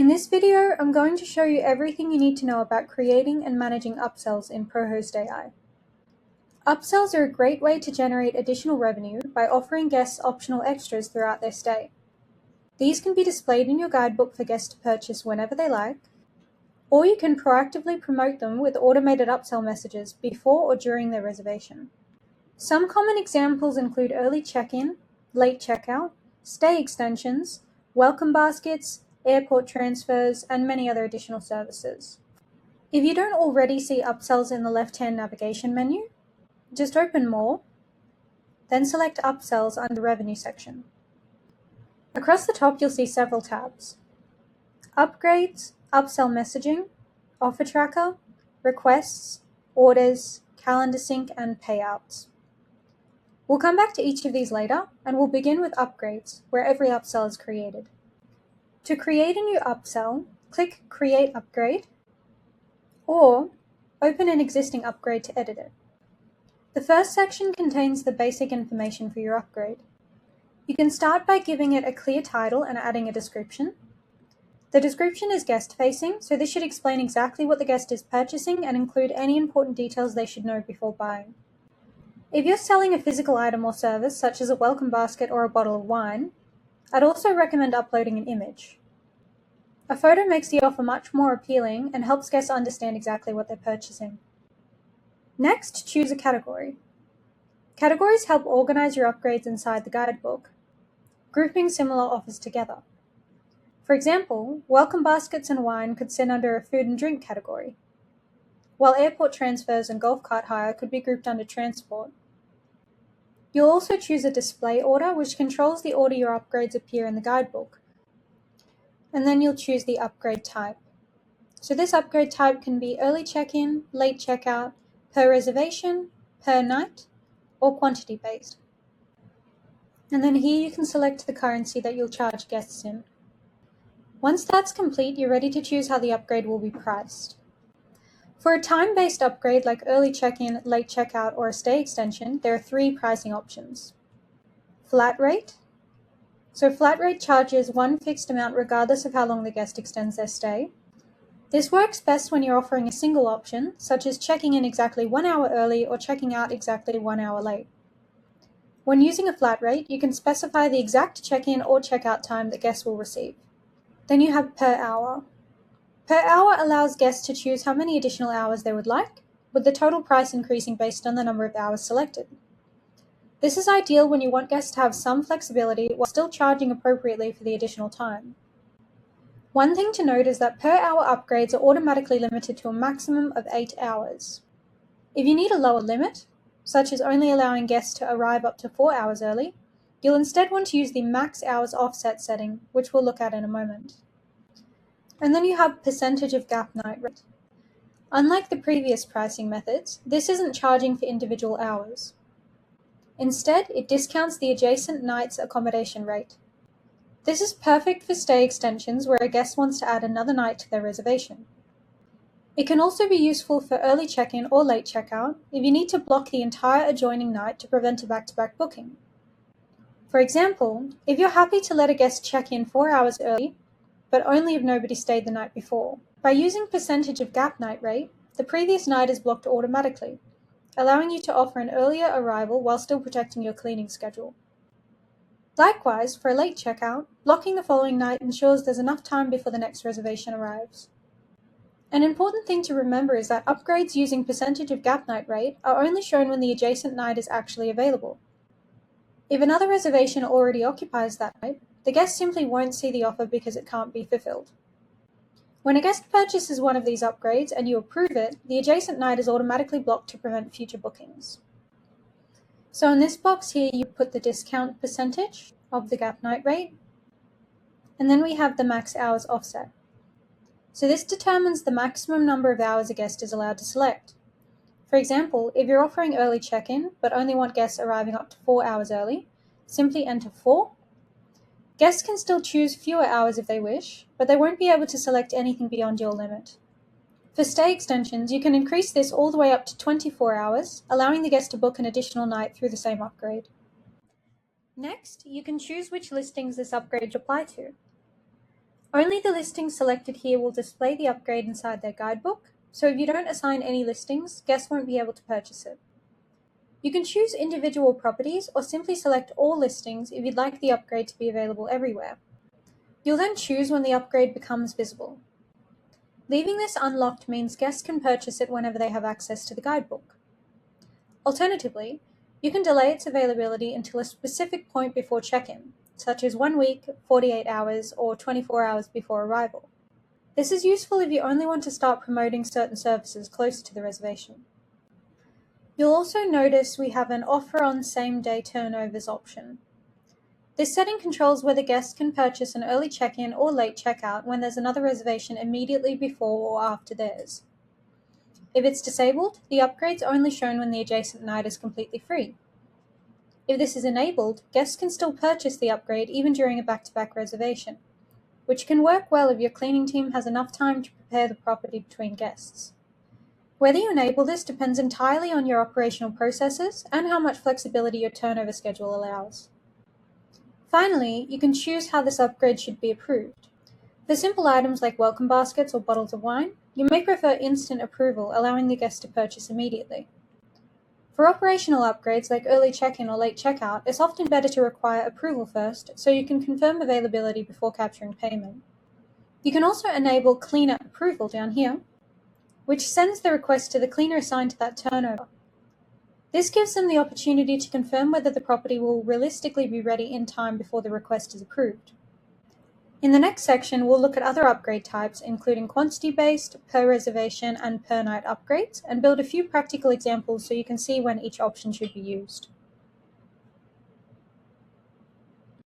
In this video, I'm going to show you everything you need to know about creating and managing upsells in ProhostAI. Upsells are a great way to generate additional revenue by offering guests optional extras throughout their stay. These can be displayed in your guidebook for guests to purchase whenever they like, or you can proactively promote them with automated upsell messages before or during their reservation. Some common examples include early check-in, late checkout, stay extensions, welcome baskets, airport transfers, and many other additional services. If you don't already see upsells in the left-hand navigation menu, just open More, then select Upsells under Revenue section. Across the top, you'll see several tabs: Upgrades, Upsell Messaging, Offer Tracker, Requests, Orders, Calendar Sync, and Payouts. We'll come back to each of these later, and we'll begin with Upgrades, where every upsell is created. To create a new upsell, click Create Upgrade, or open an existing upgrade to edit it. The first section contains the basic information for your upgrade. You can start by giving it a clear title and adding a description. The description is guest-facing, so this should explain exactly what the guest is purchasing and include any important details they should know before buying. If you're selling a physical item or service, such as a welcome basket or a bottle of wine, I'd also recommend uploading an image. A photo makes the offer much more appealing and helps guests understand exactly what they're purchasing. Next, choose a category. Categories help organize your upgrades inside the guidebook, grouping similar offers together. For example, welcome baskets and wine could sit under a food and drink category, while airport transfers and golf cart hire could be grouped under transport. You'll also choose a display order, which controls the order your upgrades appear in the guidebook. And then you'll choose the upgrade type. So this upgrade type can be early check-in, late checkout, per reservation, per night, or quantity-based. And then here you can select the currency that you'll charge guests in. Once that's complete, you're ready to choose how the upgrade will be priced. For a time-based upgrade like early check-in, late checkout, or a stay extension, there are 3 pricing options. Flat rate. So flat rate charges one fixed amount regardless of how long the guest extends their stay. This works best when you're offering a single option, such as checking in exactly 1 hour early or checking out exactly 1 hour late. When using a flat rate, you can specify the exact check-in or checkout time that guests will receive. Then you have per hour. Per hour allows guests to choose how many additional hours they would like, with the total price increasing based on the number of hours selected. This is ideal when you want guests to have some flexibility while still charging appropriately for the additional time. One thing to note is that per hour upgrades are automatically limited to a maximum of 8 hours. If you need a lower limit, such as only allowing guests to arrive up to 4 hours early, you'll instead want to use the max hours offset setting, which we'll look at in a moment. And then you have percentage of gap night rate. Unlike the previous pricing methods, this isn't charging for individual hours. Instead, it discounts the adjacent night's accommodation rate. This is perfect for stay extensions where a guest wants to add another night to their reservation. It can also be useful for early check-in or late checkout if you need to block the entire adjoining night to prevent a back-to-back booking. For example, if you're happy to let a guest check in 4 hours early, but only if nobody stayed the night before, by using percentage of gap night rate, the previous night is blocked automatically, allowing you to offer an earlier arrival while still protecting your cleaning schedule. Likewise, for a late checkout, blocking the following night ensures there's enough time before the next reservation arrives. An important thing to remember is that upgrades using percentage of gap night rate are only shown when the adjacent night is actually available. If another reservation already occupies that night, the guest simply won't see the offer because it can't be fulfilled. When a guest purchases one of these upgrades and you approve it, the adjacent night is automatically blocked to prevent future bookings. So in this box here, you put the discount percentage of the gap night rate, and then we have the max hours offset. So this determines the maximum number of hours a guest is allowed to select. For example, if you're offering early check-in, but only want guests arriving up to 4 hours early, simply enter 4. Guests can still choose fewer hours if they wish, but they won't be able to select anything beyond your limit. For stay extensions, you can increase this all the way up to 24 hours, allowing the guest to book an additional night through the same upgrade. Next, you can choose which listings this upgrade should apply to. Only the listings selected here will display the upgrade inside their guidebook, so if you don't assign any listings, guests won't be able to purchase it. You can choose individual properties or simply select all listings if you'd like the upgrade to be available everywhere. You'll then choose when the upgrade becomes visible. Leaving this unlocked means guests can purchase it whenever they have access to the guidebook. Alternatively, you can delay its availability until a specific point before check-in, such as 1 week, 48 hours, or 24 hours before arrival. This is useful if you only want to start promoting certain services closer to the reservation. You'll also notice we have an Offer on Same-Day Turnovers option. This setting controls whether guests can purchase an early check-in or late checkout when there's another reservation immediately before or after theirs. If it's disabled, the upgrade's only shown when the adjacent night is completely free. If this is enabled, guests can still purchase the upgrade even during a back-to-back reservation, which can work well if your cleaning team has enough time to prepare the property between guests. Whether you enable this depends entirely on your operational processes and how much flexibility your turnover schedule allows. Finally, you can choose how this upgrade should be approved. For simple items like welcome baskets or bottles of wine, you may prefer instant approval, allowing the guest to purchase immediately. For operational upgrades like early check-in or late checkout, it's often better to require approval first so you can confirm availability before capturing payment. You can also enable cleaner approval down here, which sends the request to the cleaner assigned to that turnover. This gives them the opportunity to confirm whether the property will realistically be ready in time before the request is approved. In the next section, we'll look at other upgrade types, including quantity-based, per reservation, and per night upgrades, and build a few practical examples so you can see when each option should be used.